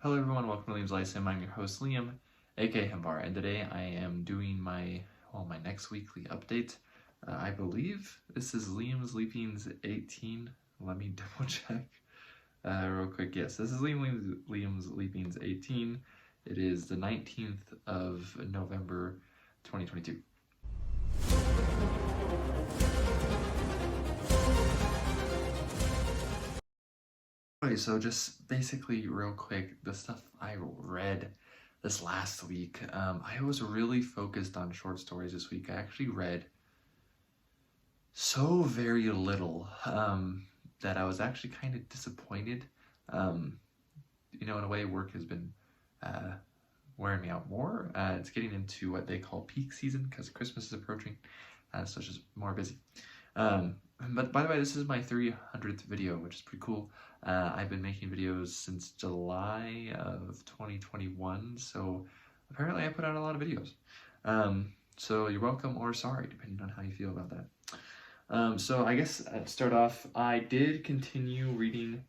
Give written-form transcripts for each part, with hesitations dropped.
Hello everyone, welcome to Liam's Lyceum. I'm your host Liam, aka Hembar, and today I am doing my next weekly update. I believe this is Liam's Leapings 18. Let me double check real quick. Yes, this is Liam's Leapings 18. It is the 19th of November 2022. Okay, so just basically real quick, the stuff I read this last week, I was really focused on short stories this week. I actually read so very little that I was actually kind of disappointed. In a way, work has been wearing me out more. It's getting into what they call peak season because Christmas is approaching, so it's just more busy. But by the way, this is my 300th video, which is pretty cool. I've been making videos since July of 2021, so apparently I put out a lot of videos. So you're welcome or sorry, depending on how you feel about that. So I guess to start off, I did continue reading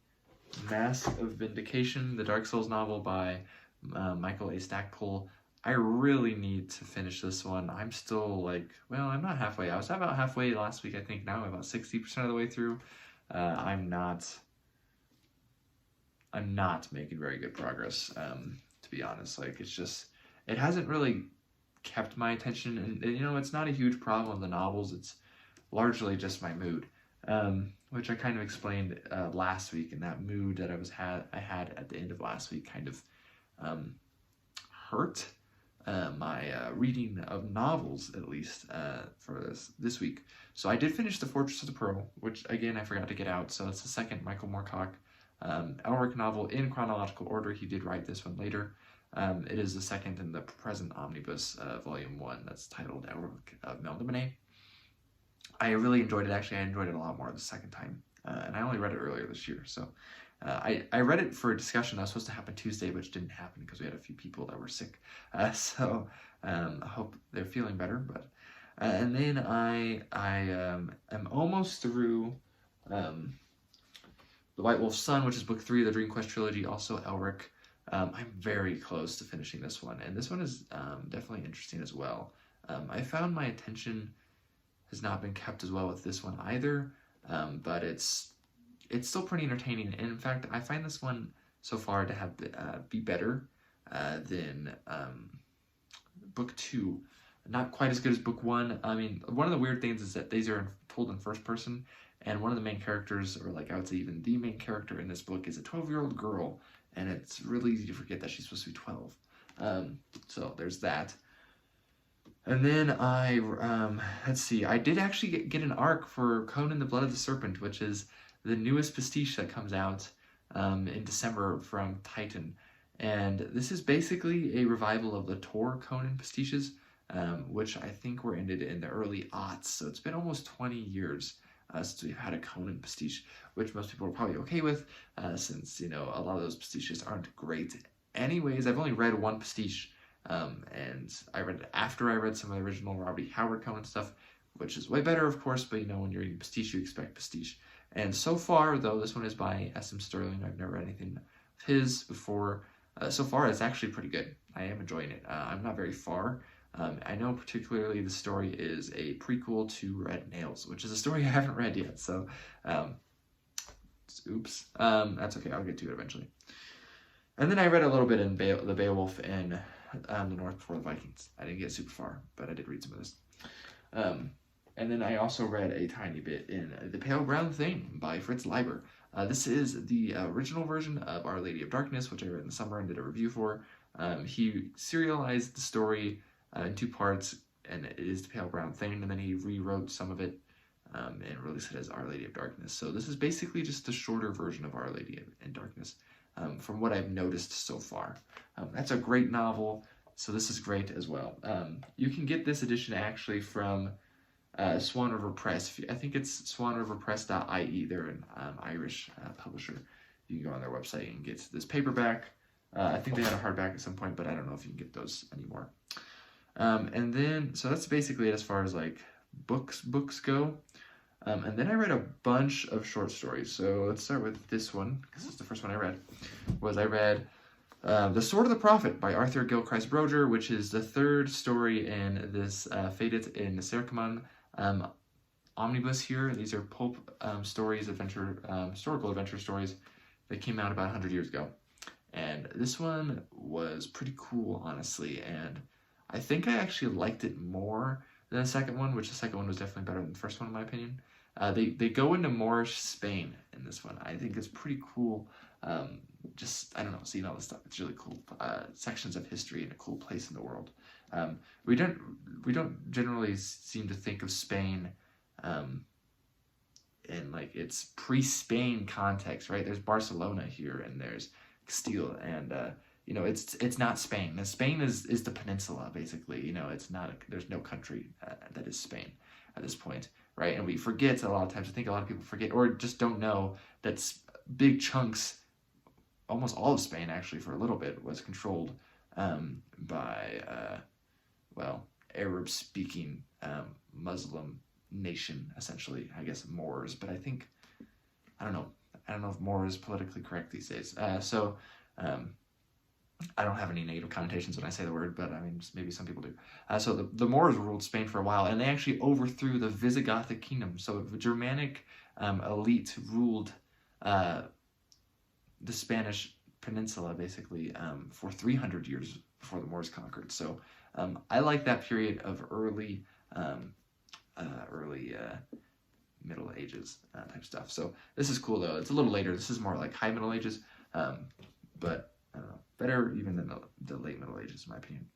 Mask of Vindication, the Dark Souls novel by Michael A. Stackpole. I really need to finish this one. I'm still I'm not halfway. I was about halfway last week, I think. Now I'm about 60% of the way through. I'm not making very good progress, to be honest. It hasn't really kept my attention, and it's not a huge problem with the novels. It's largely just my mood, which I kind of explained last week, and that mood that I had at the end of last week kind of hurt my reading of novels, at least for this week. So I did finish The Fortress of the Pearl, which again I forgot to get out. So it's the second Michael Moorcock Elric novel in chronological order. He did write this one later. It is the second in the present omnibus, volume 1, that's titled Elric of Melniboné. I really enjoyed it. Actually, I enjoyed it a lot more the second time, and I only read it earlier this year. So I read it for a discussion that was supposed to happen Tuesday, which didn't happen because we had a few people that were sick. So I hope they're feeling better. But and then I am almost through The White Wolf's Son, which is book 3 of the Dream Quest trilogy, also Elric. I'm very close to finishing this one, and this one is definitely interesting as well. I found my attention has not been kept as well with this one either, but it's still pretty entertaining. And in fact, I find this one so far to have be better than book 2. Not quite as good as book 1. I mean, one of the weird things is that these are told in first person, and one of the main characters, or I would say even the main character in this book, is a 12-year-old girl, and it's really easy to forget that she's supposed to be 12. So there's that. And then let's see, I did actually get an arc for Conan the Blood of the Serpent, which is the newest pastiche that comes out in December from Titan. And this is basically a revival of the Tor Conan pastiches, which I think were ended in the early aughts. So it's been almost 20 years since we've had a Conan pastiche, which most people are probably okay with, since, a lot of those pastiches aren't great. Anyways, I've only read one pastiche, and I read it after I read some of the original Robert E. Howard Conan stuff, which is way better, of course, but when you're reading pastiche, you expect pastiche. And so far, though, this one is by S.M. Sterling. I've never read anything of his before. So far, it's actually pretty good. I am enjoying it. I'm not very far. I know particularly the story is a prequel to Red Nails, which is a story I haven't read yet. So, oops. That's okay. I'll get to it eventually. And then I read a little bit in the Beowulf and the North Before the Vikings. I didn't get super far, but I did read some of this. And then I also read a tiny bit in The Pale Brown Thing by Fritz Leiber. This is the original version of Our Lady of Darkness, which I read in the summer and did a review for. He serialized the story in 2 parts, and it is The Pale Brown Thing, and then he rewrote some of it and released it as Our Lady of Darkness. So this is basically just a shorter version of Our Lady in Darkness, from what I've noticed so far. That's a great novel, so this is great as well. You can get this edition actually from Swan River Press. I think it's swanriverpress.ie. They're an Irish publisher. You can go on their website and get this paperback. I think they had a hardback at some point, but I don't know if you can get those anymore. And then, so that's basically it as far as books go. And then I read a bunch of short stories. So let's start with this one, because it's the first one I read. I read The Sword of the Prophet by Arthur Gilchrist Broger, which is the third story in this Faded in Serkaman omnibus here. These are pulp stories, historical adventure stories that came out about 100 years ago. And this one was pretty cool, honestly, and I think I actually liked it more than the second one, which the second one was definitely better than the first one in my opinion. They go into Moorish Spain in this one. I think it's pretty cool. I don't know, seeing all this stuff. It's really cool. Sections of history in a cool place in the world. We don't generally seem to think of Spain in like its pre-Spain context, right? There's Barcelona here, and there's Castile, and it's not Spain. Spain is the peninsula, basically. It's not. There's no country that is Spain at this point, right? And we forget a lot of times. I think a lot of people forget, or just don't know that big chunks, almost all of Spain actually, for a little bit, was controlled by Arab-speaking Muslim nation, essentially. I guess Moors, but I don't know if Moor is politically correct these days. I don't have any negative connotations when I say the word, but I mean, maybe some people do. So the Moors ruled Spain for a while, and they actually overthrew the Visigothic kingdom. So the Germanic elite ruled the Spanish peninsula, basically, for 300 years before the Moors conquered. So I like that period of early Middle Ages type stuff. So this is cool, though. It's a little later. This is more like high Middle Ages, but I don't know, better even than the late Middle Ages, in my opinion.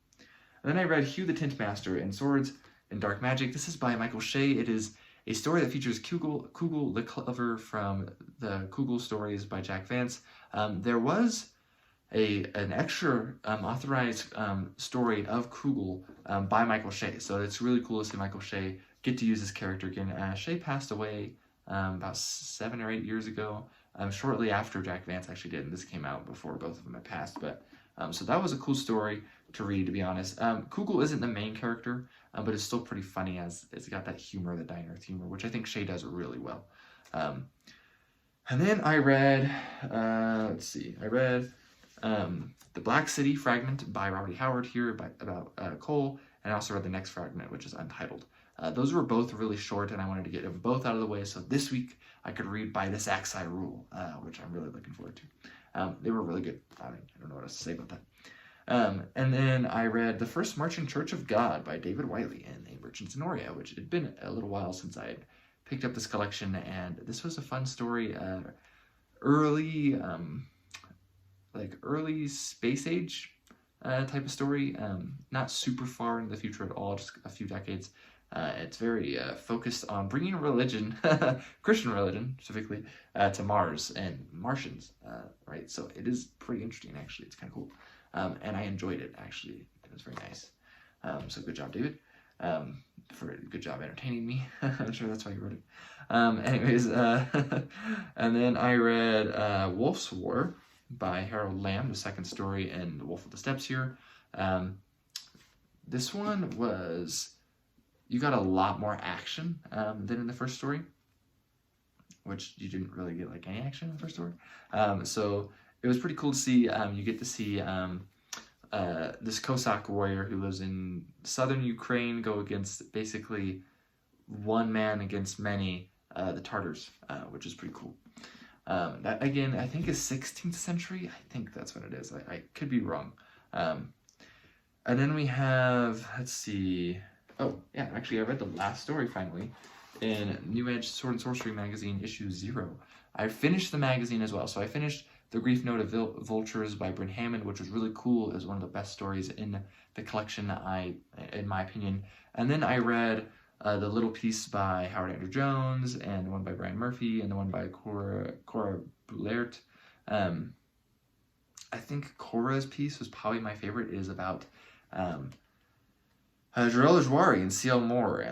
And then I read Hugh the Tint Master and Swords and Dark Magic. This is by Michael Shea. It is a story that features Kugel the Clever from the Kugel stories by Jack Vance. There was an extra authorized story of Kugel by Michael Shea. So it's really cool to see Michael Shea get to use this character again. Shea passed away about 7 or 8 years ago, shortly after Jack Vance actually did, and this came out before both of them had passed. But so that was a cool story to read, to be honest. Kugel isn't the main character, but it's still pretty funny, as it's got that humor, the Dying Earth humor, which I think Shea does really well. And then I read, The Black City Fragment by Robert E. Howard here about Cole, and I also read the next fragment, which is untitled. Those were both really short, and I wanted to get them both out of the way, so this week I could read By This Axe I Rule, which I'm really looking forward to. They were really good. I don't know what else to say about that. And then I read The First Marching Church of God by David Wiley and A Merchant in Noria, which had been a little while since I had picked up this collection, and this was a fun story. Early space age type of story, not super far into the future at all, just a few decades. It's very focused on bringing religion, Christian religion specifically, to Mars and Martians, right? So it is pretty interesting, actually. It's kind of cool. And I enjoyed it, actually. It was very nice. So good job, David. Good job entertaining me. I'm sure that's why you wrote it. Anyways, and then I read Wolf's War by Harold Lamb, the second story in The Wolf of the Steppes here. This one was... You got a lot more action than in the first story, which you didn't really get like any action in the first story. So it was pretty cool to see. You get to see this Cossack warrior who lives in southern Ukraine go against basically one man against many, the Tartars, which is pretty cool. That, again, I think is 16th century. I think that's what it is. I could be wrong. And then we have, let's see... Oh, yeah, actually, I read the last story, finally, in New Edge Sword and Sorcery magazine, issue 0. I finished the magazine as well. So I finished The Grief Note of Vultures by Bryn Hammond, which was really cool. It was one of the best stories in the collection, in my opinion. And then I read the little piece by Howard Andrew Jones, and the one by Brian Murphy, and the one by Cora Boulert. I think Cora's piece was probably my favorite. It is about... Jarell Jouari and C.L. Moore.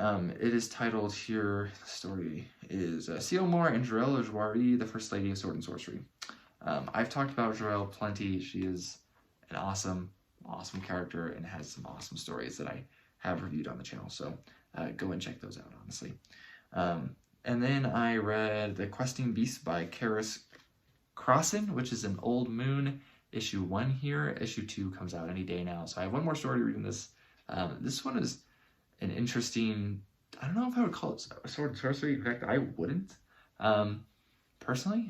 It is titled here, the story is C.L. Moore and Jarell Jouari, the First Lady of Sword and Sorcery. I've talked about Jarell plenty. She is an awesome character and has some awesome stories that I have reviewed on the channel. So go and check those out, honestly. And then I read The Questing Beast by Karis Crossan, which is an Old Moon issue 1 here. Issue 2 comes out any day now. So I have one more story reading this. This one is an interesting, I don't know if I would call it a sword and sorcery. In fact, I wouldn't, personally.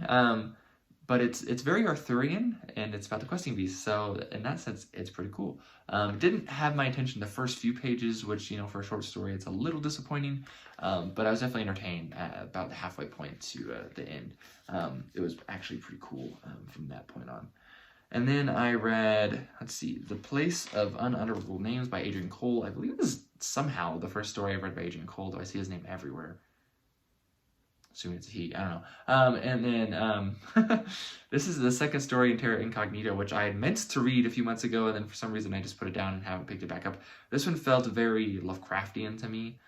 But it's very Arthurian, and it's about the questing beast. So in that sense, it's pretty cool. Didn't have my attention the first few pages, which, for a short story, it's a little disappointing. But I was definitely entertained at about the halfway point to the end. It was actually pretty cool from that point on. And then I read, let's see, The Place of Unutterable Names by Adrian Cole. I believe this is somehow the first story I've read by Adrian Cole, though I see his name everywhere. Assuming it's a he, I don't know. And then this is the second story in Terra Incognita, which I had meant to read a few months ago, and then for some reason I just put it down and haven't picked it back up. This one felt very Lovecraftian to me,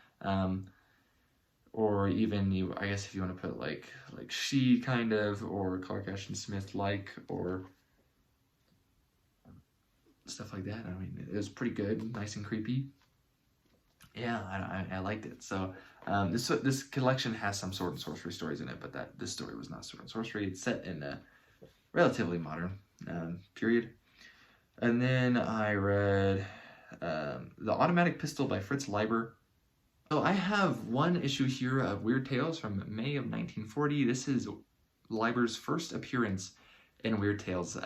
or even, I guess if you want to put like She kind of, or Clark Ashton Smith like, or stuff like that. I mean, it was pretty good, nice and creepy. Yeah, I liked it. So this collection has some sword and sorcery stories in it, but this story was not sword and sorcery. It's set in a relatively modern period. And then I read The Automatic Pistol by Fritz Leiber. So I have one issue here of Weird Tales from May of 1940. This is Leiber's first appearance in Weird Tales.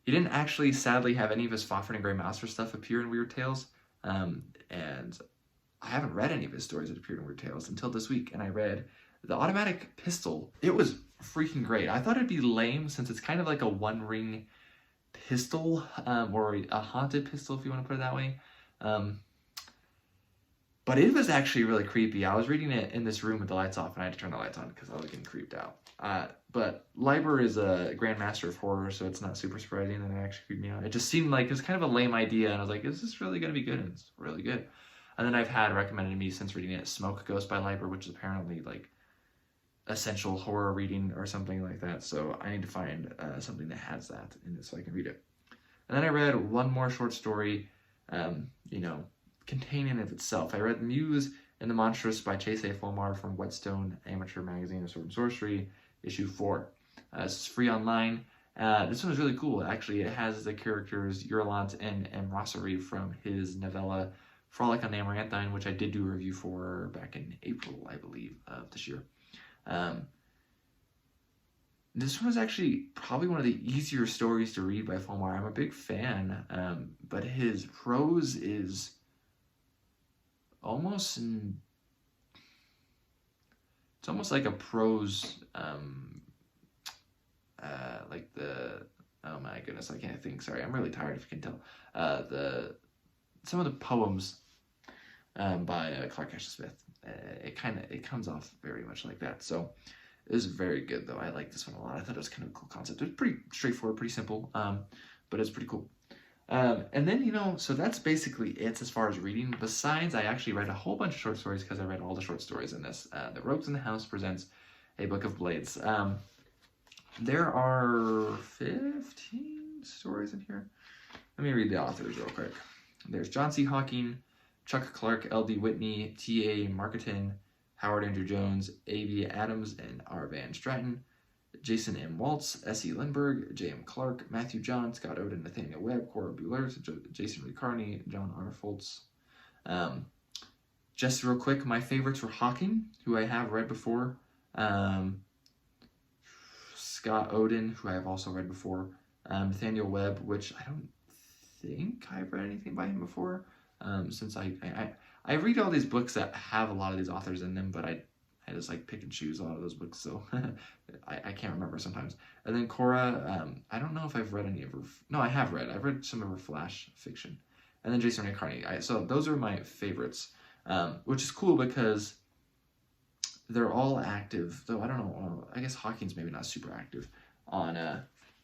He didn't actually, sadly, have any of his Fafhrd and Grey Mouser stuff appear in Weird Tales. And I haven't read any of his stories that appeared in Weird Tales until this week, and I read The Automatic Pistol. It was freaking great. I thought it'd be lame since it's kind of like a one-ring pistol, or a haunted pistol, if you want to put it that way. But it was actually really creepy. I was reading it in this room with the lights off, and I had to turn the lights on because I was getting creeped out. But Leiber is a grandmaster of horror, so it's not super surprising that it actually creeped me out. It just seemed like it was kind of a lame idea, and I was like, is this really going to be good? And it's really good. And then I've had recommended to me since reading it Smoke Ghost by Leiber, which is apparently like essential horror reading or something like that. So I need to find something that has that in it so I can read it. And then I read one more short story, containing of itself. I read Muse and the Monstrous by Chase A. Fulmar from Whetstone Amateur Magazine of Sword and Sorcery, issue 4. This is free online. This one is really cool. Actually, it has the characters Uralant and Rosary from his novella Frolic on the Amaranthine, which I did do a review for back in April, I believe, of this year. This one is actually probably one of the easier stories to read by Fulmar. I'm a big fan, but his prose is almost it's almost like a prose, like the, oh my goodness, I can't think, sorry, I'm really tired if you can tell, some of the poems by Clark Ashton Smith, it comes off very much like that. So it was very good, though. I like this one a lot. I thought it was kind of a cool concept. It was pretty straightforward, pretty simple, but it's pretty cool. And then, so that's basically it as far as reading. Besides, I actually read a whole bunch of short stories because I read all the short stories in this. The Rogues in the House presents A Book of Blades. There are 15 stories in here. Let me read the authors real quick. There's John C. Hawking, Chuck Clark, L.D. Whitney, T.A. Marketing, Howard Andrew Jones, A.B. Adams, and R. Van Stratton, Jason M. Waltz, S.E. Lindbergh, J.M. Clark, Matthew John, Scott Oden, Nathaniel Webb, Cora Bueller, Jason Reed Carney, John R. Foltz. Just real quick, my favorites were Hawking, who I have read before, Scott Oden, who I have also read before, Nathaniel Webb, which I don't think I've read anything by him before, since I read all these books that have a lot of these authors in them, but I just like pick and choose a lot of those books, so I can't remember sometimes. And then Cora, I don't know if I've read any of her, no, I've read some of her Flash fiction. And then Jason Ray Carney, so those are my favorites, which is cool because they're all active, though I don't know, I guess Hawking's maybe not super active, on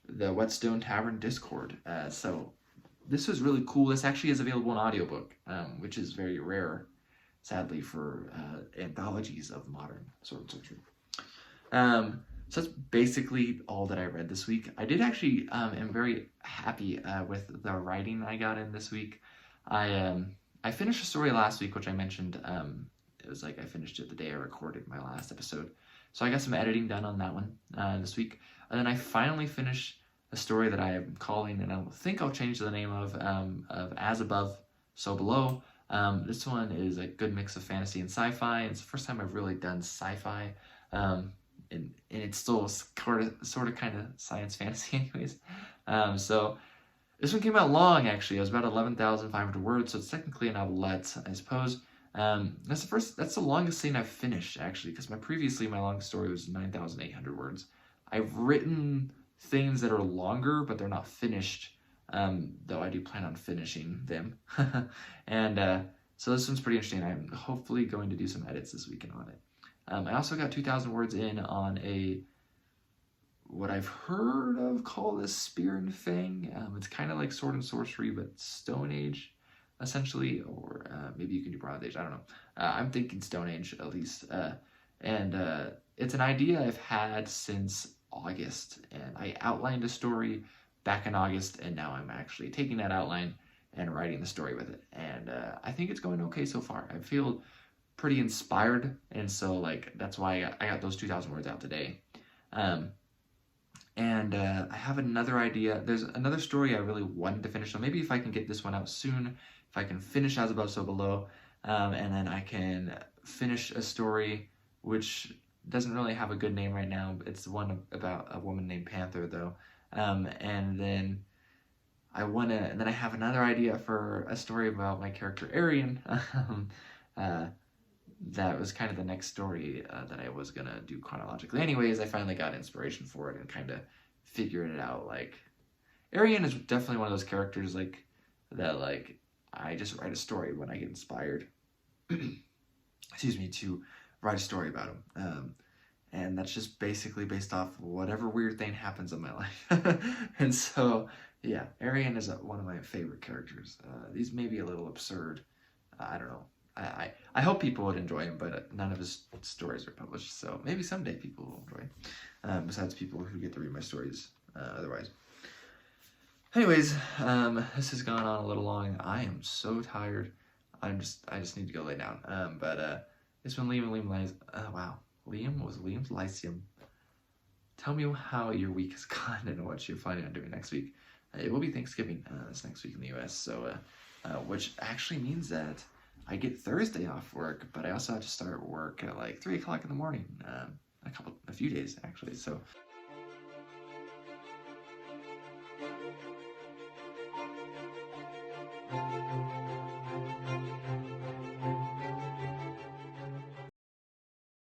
the Whetstone Tavern Discord, so this was really cool. This actually is available in audiobook, which is very rare, sadly, for anthologies of modern sword and sorcery. So that's basically all that I read this week. I did actually am very happy with the writing I got in this week. I finished a story last week, which I mentioned. It was like I finished it the day I recorded my last episode. So I got some editing done on that one this week. And then I finally finished a story that I am calling, and I think I'll change the name of As Above, So Below. This one is a good mix of fantasy and sci-fi. It's the first time I've really done sci-fi, and it's still sort of kind of science fantasy anyways. So this one came out long, actually. It was about 11,500 words, so it's technically a novelette, I suppose. That's the longest thing I've finished, actually, because my longest story was 9,800 words. I've written things that are longer, but they're not finished, though I do plan on finishing them. And so this one's pretty interesting. I'm hopefully going to do some edits this weekend on it. I also got 2,000 words in on what I've heard of called a Spear and Fang. It's kind of like Sword and Sorcery, but Stone Age, essentially, or maybe you can do Bronze Age. I don't know. I'm thinking Stone Age at least. And it's an idea I've had since August, and I outlined a story back in August, and now I'm actually taking that outline and writing the story with it. And I think it's going okay so far. I feel pretty inspired, and so like that's why I got those 2,000 words out today. And I have another idea. There's another story I really wanted to finish, so maybe if I can get this one out soon, if I can finish As Above, So Below, and then I can finish a story which doesn't really have a good name right now. It's one about a woman named Panther, though. And then and then I have another idea for a story about my character Arian. That was kind of the next story that I was gonna do chronologically. Anyways, I finally got inspiration for it and kind of figured it out. Like, Arian is definitely one of those characters like that. Like, I just write a story when I get inspired. Excuse me, to write a story about him. And that's just basically based off whatever weird thing happens in my life. And so, yeah, Arian is one of my favorite characters. These may be a little absurd. I don't know. I hope people would enjoy him, but none of his stories are published, so maybe someday people will enjoy besides people who get to read my stories otherwise. Anyways, this has gone on a little long. I am so tired. I just need to go lay down. But it's been Liam. Wow, Liam was Liam's Lyceum. Tell me how your week has gone and what you're planning on doing next week. It will be Thanksgiving this next week in the U.S., so which actually means that I get Thursday off work, but I also have to start work at like 3 o'clock in the morning, a few days actually. So